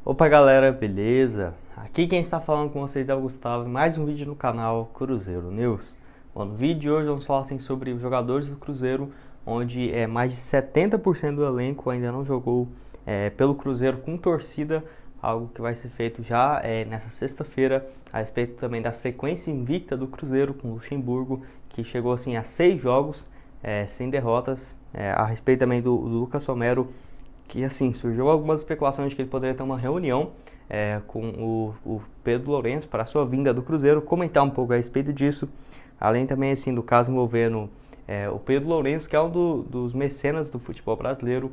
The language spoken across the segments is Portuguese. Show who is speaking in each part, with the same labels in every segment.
Speaker 1: Opa galera, beleza? Aqui quem está falando com vocês é o Gustavo, mais um vídeo no canal Cruzeiro News. Bom, no vídeo de hoje vamos falar sobre os jogadores do Cruzeiro, onde mais de 70% do elenco ainda não jogou pelo Cruzeiro com torcida, algo que vai ser feito já nessa sexta-feira, a respeito também da sequência invicta do Cruzeiro com o Luxemburgo, que chegou assim a 6 jogos sem derrotas, a respeito também do Lucas Romero, que assim, surgiu algumas especulações de que ele poderia ter uma reunião com o Pedro Lourenço para a sua vinda do Cruzeiro, comentar um pouco a respeito disso, além também assim do caso envolvendo o Pedro Lourenço, que é um dos mecenas do futebol brasileiro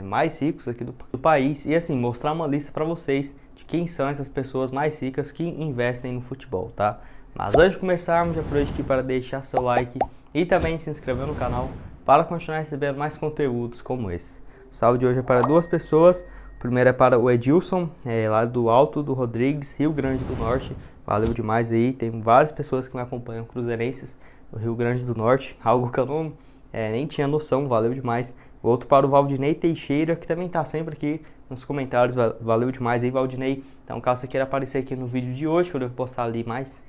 Speaker 1: mais ricos aqui do país, e assim, mostrar uma lista para vocês de quem são essas pessoas mais ricas que investem no futebol, tá? Mas antes de começarmos, já aproveito aqui para deixar seu like e também se inscrever no canal para continuar recebendo mais conteúdos como esse. O salve de hoje é para duas pessoas. O primeiro é para o Edilson, lá do Alto do Rodrigues, Rio Grande do Norte. Valeu demais aí. Tem várias pessoas que me acompanham, cruzeirenses do Rio Grande do Norte, algo que eu não nem tinha noção. Valeu demais. O outro para o Valdinei Teixeira, que também está sempre aqui nos comentários. Valeu demais aí, Valdinei. Então, caso você queira aparecer aqui no vídeo de hoje, que eu devo postar ali mais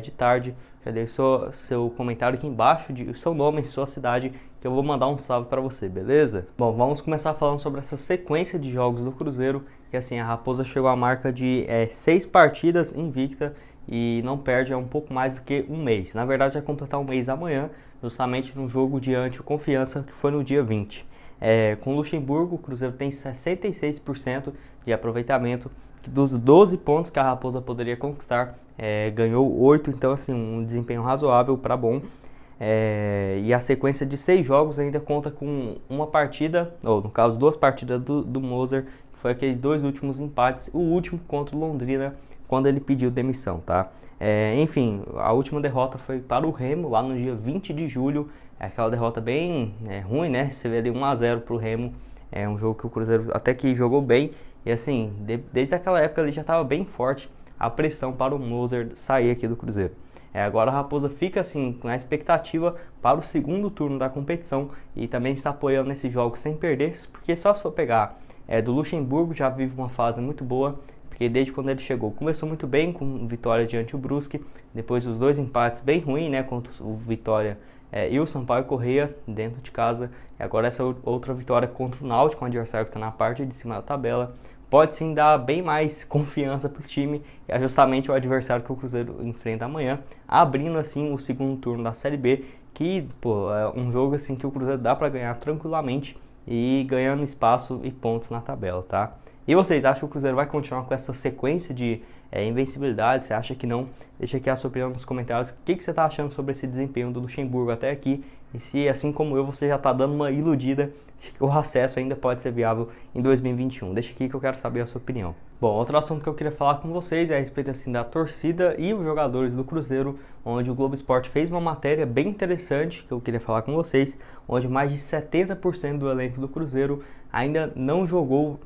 Speaker 1: de tarde, já deixa seu comentário aqui embaixo, o seu nome e sua cidade, que eu vou mandar um salve para você, beleza? Bom, vamos começar falando sobre essa sequência de jogos do Cruzeiro, que assim, a Raposa chegou à marca de 6 partidas invicta e não perde há um pouco mais do que um mês. Na verdade, vai completar um mês amanhã, justamente no jogo diante o Confiança, que foi no dia 20. Com o Luxemburgo, o Cruzeiro tem 66% de aproveitamento. Dos 12 pontos que a Raposa poderia conquistar, ganhou 8, então assim, um desempenho razoável para bom. E a sequência de 6 jogos ainda conta com uma partida, ou no caso 2 partidas do Moser, que foi aqueles 2 últimos empates, o último contra o Londrina, quando ele pediu demissão, tá? Enfim, a última derrota foi para o Remo, lá no dia 20 de julho, aquela derrota bem ruim, né? Você vê ali 1-0 para o Remo, um jogo que o Cruzeiro até que jogou bem, e assim, desde aquela época ele já estava bem forte a pressão para o Moser sair aqui do Cruzeiro. Agora a Raposa fica assim na expectativa para o segundo turno da competição e também está apoiando nesses jogos sem perder, porque só se for pegar do Luxemburgo, já vive uma fase muito boa, porque desde quando ele chegou começou muito bem com vitória diante do Brusque, depois os 2 empates bem ruins, né, contra o Vitória e o Sampaio Corrêa dentro de casa, e agora essa outra vitória contra o Náutico, um adversário que está na parte de cima da tabela, pode sim dar bem mais confiança para o time, e é justamente o adversário que o Cruzeiro enfrenta amanhã, abrindo assim o segundo turno da Série B, que é um jogo assim que o Cruzeiro dá para ganhar tranquilamente e ganhando espaço e pontos na tabela, tá? E vocês acham que o Cruzeiro vai continuar com essa sequência de invencibilidade? Você acha que não? Deixa aqui a sua opinião nos comentários. O que você está achando sobre esse desempenho do Luxemburgo até aqui? E se, assim como eu, você já está dando uma iludida se o acesso ainda pode ser viável em 2021. Deixa aqui que eu quero saber a sua opinião. Bom, outro assunto que eu queria falar com vocês é a respeito assim, da torcida e os jogadores do Cruzeiro, onde o Globo Esporte fez uma matéria bem interessante que eu queria falar com vocês, onde mais de 70% do elenco do Cruzeiro ainda não jogou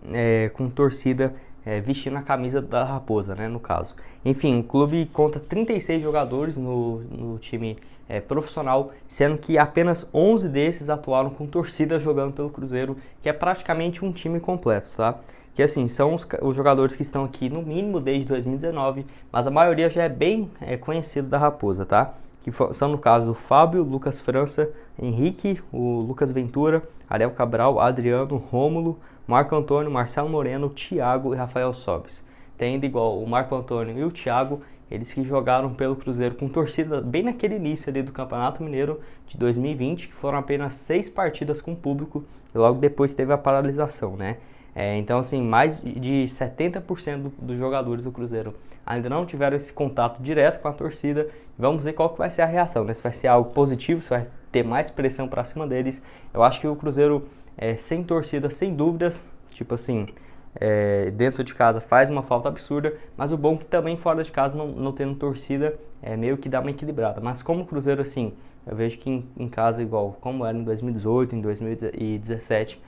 Speaker 1: com torcida vestindo a camisa da Raposa, né, no caso. Enfim, o clube conta 36 jogadores no time profissional, sendo que apenas 11 desses atuaram com torcida jogando pelo Cruzeiro, que é praticamente um time completo, tá? Que assim, são os jogadores que estão aqui no mínimo desde 2019, mas a maioria já é bem conhecido da Raposa, tá? Que são no caso o Fábio, Lucas França, Henrique, o Lucas Ventura, Ariel Cabral, Adriano, Rômulo, Marco Antônio, Marcelo Moreno, Thiago e Rafael Sobis. Tem ainda igual o Marco Antônio e o Thiago, eles que jogaram pelo Cruzeiro com torcida bem naquele início ali do Campeonato Mineiro de 2020, que foram apenas 6 partidas com público e logo depois teve a paralisação, né? Então assim, mais de 70% dos jogadores do Cruzeiro ainda não tiveram esse contato direto com a torcida. Vamos ver qual que vai ser a reação, né? Se vai ser algo positivo, se vai ter mais pressão para cima deles. Eu acho que o Cruzeiro sem torcida, sem dúvidas, tipo assim, dentro de casa faz uma falta absurda, mas o bom é que também fora de casa, não tendo torcida, meio que dá uma equilibrada. Mas como o Cruzeiro, assim, eu vejo que em casa, igual como era em 2018, em 2017,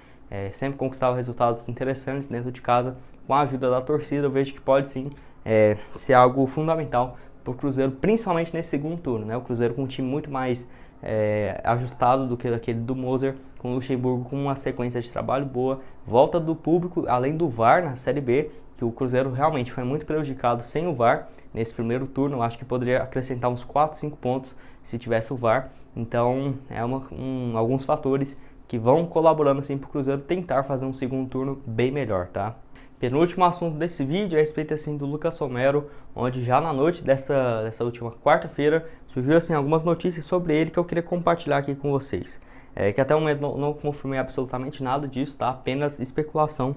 Speaker 1: sempre conquistava resultados interessantes dentro de casa, com a ajuda da torcida, eu vejo que pode sim ser algo fundamental para o Cruzeiro, principalmente nesse segundo turno, né? O Cruzeiro com um time muito mais ajustado do que aquele do Moser, com o Luxemburgo com uma sequência de trabalho boa, volta do público, além do VAR na Série B, que o Cruzeiro realmente foi muito prejudicado sem o VAR nesse primeiro turno. Eu acho que poderia acrescentar uns 4, 5 pontos se tivesse o VAR. Então, alguns fatores que vão colaborando assim para o Cruzeiro tentar fazer um segundo turno bem melhor, tá? Penúltimo assunto desse vídeo é a respeito assim do Lucas Romero, onde já na noite dessa última quarta-feira surgiu assim algumas notícias sobre ele que eu queria compartilhar aqui com vocês. Que até o momento não confirmei absolutamente nada disso, tá? Apenas especulação,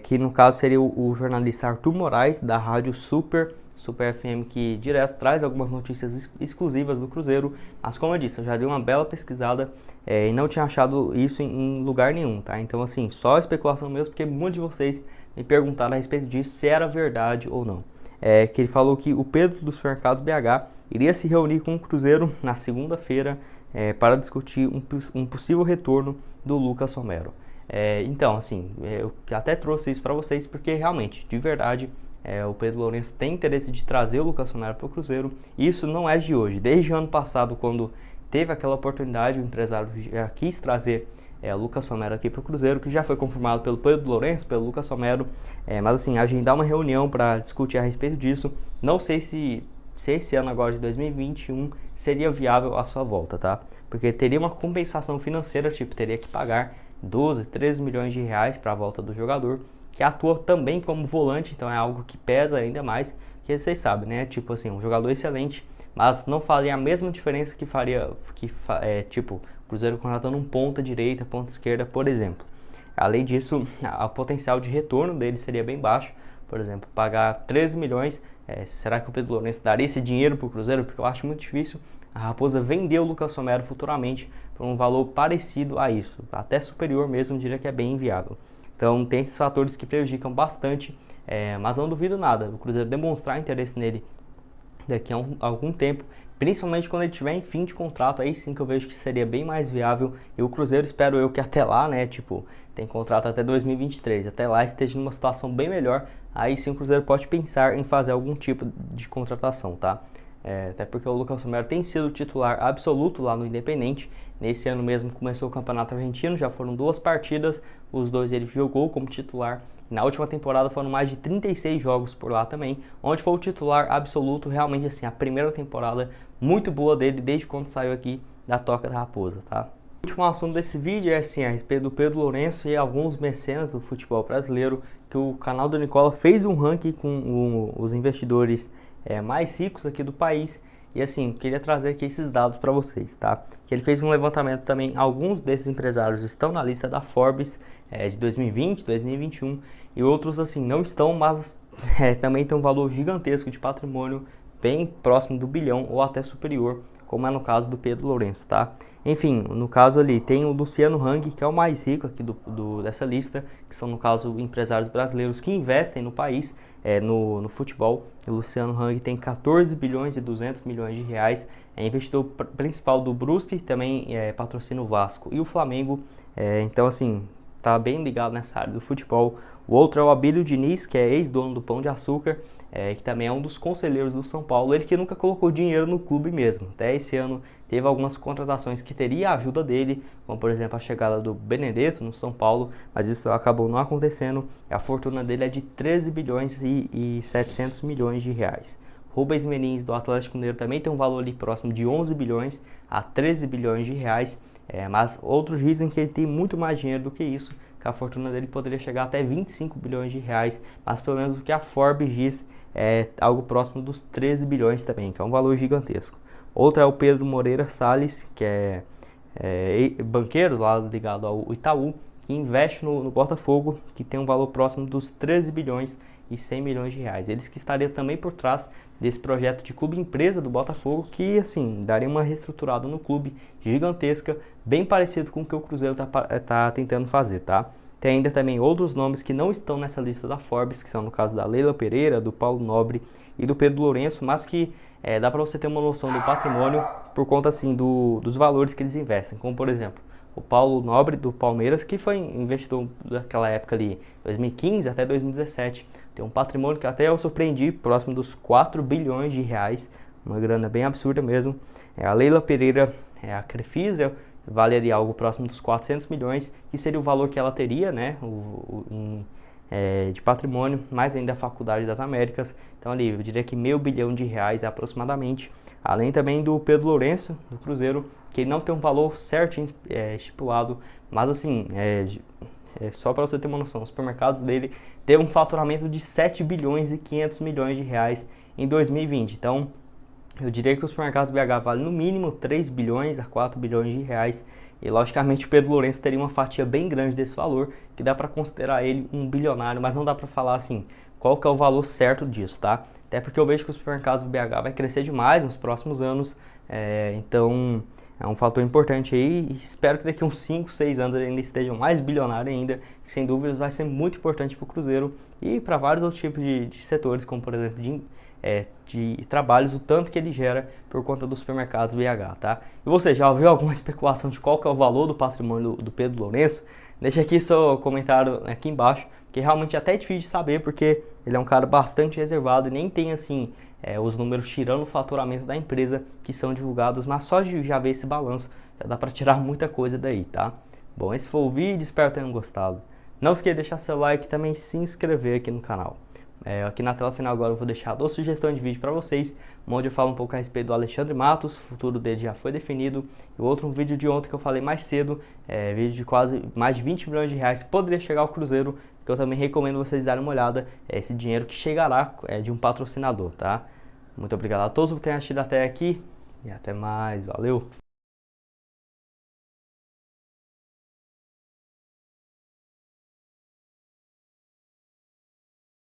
Speaker 1: que no caso seria o jornalista Arthur Moraes da rádio Super FM, que direto traz algumas notícias exclusivas do Cruzeiro, mas como eu disse, eu já dei uma bela pesquisada e não tinha achado isso em lugar nenhum, tá? Então assim, só especulação mesmo, porque muitos de vocês me perguntaram a respeito disso, se era verdade ou não. Que ele falou que o Pedro dos Supermercados BH iria se reunir com o Cruzeiro na segunda-feira para discutir um possível retorno do Lucas Romero. Então, assim, eu até trouxe isso para vocês porque realmente, de verdade, o Pedro Lourenço tem interesse de trazer o Lucas Romero para o Cruzeiro. E isso não é de hoje. Desde o ano passado, quando teve aquela oportunidade, o empresário já quis trazer o Lucas Romero aqui para o Cruzeiro, que já foi confirmado pelo Pedro Lourenço, pelo Lucas Romero. Mas assim, agendar uma reunião para discutir a respeito disso. Não sei se esse ano agora de 2021 seria viável a sua volta, tá? Porque teria uma compensação financeira, tipo, teria que pagar 12, 13 milhões de reais para a volta do jogador, que atua também como volante, então é algo que pesa ainda mais, que vocês sabem, né? Tipo assim, um jogador excelente, mas não faria a mesma diferença que faria, tipo, o Cruzeiro contratando um ponta direita, ponta esquerda, por exemplo. Além disso, o potencial de retorno dele seria bem baixo. Por exemplo, pagar 13 milhões, será que o Pedro Lourenço daria esse dinheiro para o Cruzeiro? Porque eu acho muito difícil a Raposa vender o Lucas Romero futuramente por um valor parecido a isso, até superior mesmo, diria que é bem inviável. Então tem esses fatores que prejudicam bastante, mas não duvido nada, o Cruzeiro demonstrar interesse nele daqui a algum tempo, principalmente quando ele estiver em fim de contrato, aí sim que eu vejo que seria bem mais viável. E o Cruzeiro, espero eu que até lá, né, tipo, tem contrato até 2023, até lá esteja numa situação bem melhor, aí sim o Cruzeiro pode pensar em fazer algum tipo de contratação, tá? Até porque o Lucas Romero tem sido titular absoluto lá no Independente. Nesse ano mesmo começou o Campeonato Argentino, já foram 2 partidas, os 2 ele jogou como titular. Na última temporada foram mais de 36 jogos por lá também, onde foi o titular absoluto. Realmente assim, a primeira temporada muito boa dele desde quando saiu aqui da Toca da Raposa, tá? O último assunto desse vídeo é assim, a respeito do Pedro Lourenço e alguns mecenas do futebol brasileiro, que o canal do Nicola fez um ranking com os investidores mais ricos aqui do país. E assim, queria trazer aqui esses dados para vocês, tá? Que ele fez um levantamento também, alguns desses empresários estão na lista da Forbes de 2020, 2021, e outros assim não estão, mas também tem um valor gigantesco de patrimônio, bem próximo do bilhão ou até superior, como é no caso do Pedro Lourenço, tá? Enfim, no caso ali tem o Luciano Hang, que é o mais rico aqui dessa lista, que são no caso empresários brasileiros que investem no país, no futebol. O Luciano Hang tem 14 bilhões e 200 milhões de reais, é investidor principal do Brusque, também patrocina o Vasco e o Flamengo, então assim, tá bem ligado nessa área do futebol. O outro é o Abílio Diniz, que é ex-dono do Pão de Açúcar, que também é um dos conselheiros do São Paulo, ele que nunca colocou dinheiro no clube mesmo. Até esse ano teve algumas contratações que teria a ajuda dele, como por exemplo a chegada do Benedetto no São Paulo, mas isso acabou não acontecendo. A fortuna dele é de 13 bilhões e 700 milhões de reais. Rubens Menin do Atlético Mineiro também tem um valor ali próximo de 11 bilhões a 13 bilhões de reais, mas outros dizem que ele tem muito mais dinheiro do que isso, que a fortuna dele poderia chegar até 25 bilhões de reais, mas pelo menos o que a Forbes diz é algo próximo dos 13 bilhões também, que é um valor gigantesco. Outro é o Pedro Moreira Salles, que é banqueiro lá ligado ao Itaú, que investe no Botafogo, que tem um valor próximo dos 13 bilhões e 100 milhões de reais. Eles que estariam também por trás desse projeto de clube empresa do Botafogo, que assim, daria uma reestruturada no clube gigantesca, bem parecido com o que o Cruzeiro tá tentando fazer, tá? Tem ainda também outros nomes que não estão nessa lista da Forbes, que são no caso da Leila Pereira, do Paulo Nobre e do Pedro Lourenço, mas que dá para você ter uma noção do patrimônio por conta assim dos valores que eles investem, como por exemplo o Paulo Nobre do Palmeiras, que foi investidor daquela época ali, 2015 até 2017, tem um patrimônio que até eu surpreendi, próximo dos 4 bilhões de reais, uma grana bem absurda mesmo. A Leila Pereira, a Crefisa, vale ali algo próximo dos 400 milhões, que seria o valor que ela teria, né, de patrimônio, mais ainda a Faculdade das Américas. Então ali, eu diria que R$ 500 bilhões aproximadamente. Além também do Pedro Lourenço, do Cruzeiro, que não tem um valor certo estipulado, mas assim, só para você ter uma noção, os supermercados dele teve um faturamento de 7 bilhões e 500 milhões de reais em 2020. Então, eu diria que os supermercados BH valem no mínimo 3 bilhões a 4 bilhões de reais. E logicamente o Pedro Lourenço teria uma fatia bem grande desse valor, que dá para considerar ele um bilionário, mas não dá para falar assim, qual que é o valor certo disso, tá? Até porque eu vejo que os supermercados BH vai crescer demais nos próximos anos, então é um fator importante aí, e espero que daqui uns 5, 6 anos ele ainda esteja mais bilionário ainda, que sem dúvidas vai ser muito importante para o Cruzeiro e para vários outros tipos de setores, como por exemplo de trabalhos, o tanto que ele gera por conta dos supermercados BH, tá? E você já ouviu alguma especulação de qual que é o valor do patrimônio do Pedro Lourenço? Deixa aqui seu comentário aqui embaixo, que realmente é até difícil de saber, porque ele é um cara bastante reservado e nem tem assim os números tirando o faturamento da empresa que são divulgados, mas só de já ver esse balanço já dá para tirar muita coisa daí, tá? Bom, esse foi o vídeo, espero que tenham gostado. Não esqueça de deixar seu like e também se inscrever aqui no canal. Aqui na tela final agora eu vou deixar 2 sugestões de vídeo para vocês, onde eu falo um pouco a respeito do Alexandre Matos, o futuro dele já foi definido, e outro um vídeo de ontem que eu falei mais cedo, vídeo de quase mais de 20 milhões de reais que poderia chegar ao Cruzeiro, que eu também recomendo vocês darem uma olhada, esse dinheiro que chegará de um patrocinador, tá? Muito obrigado a todos por terem assistido até aqui, e até mais, valeu!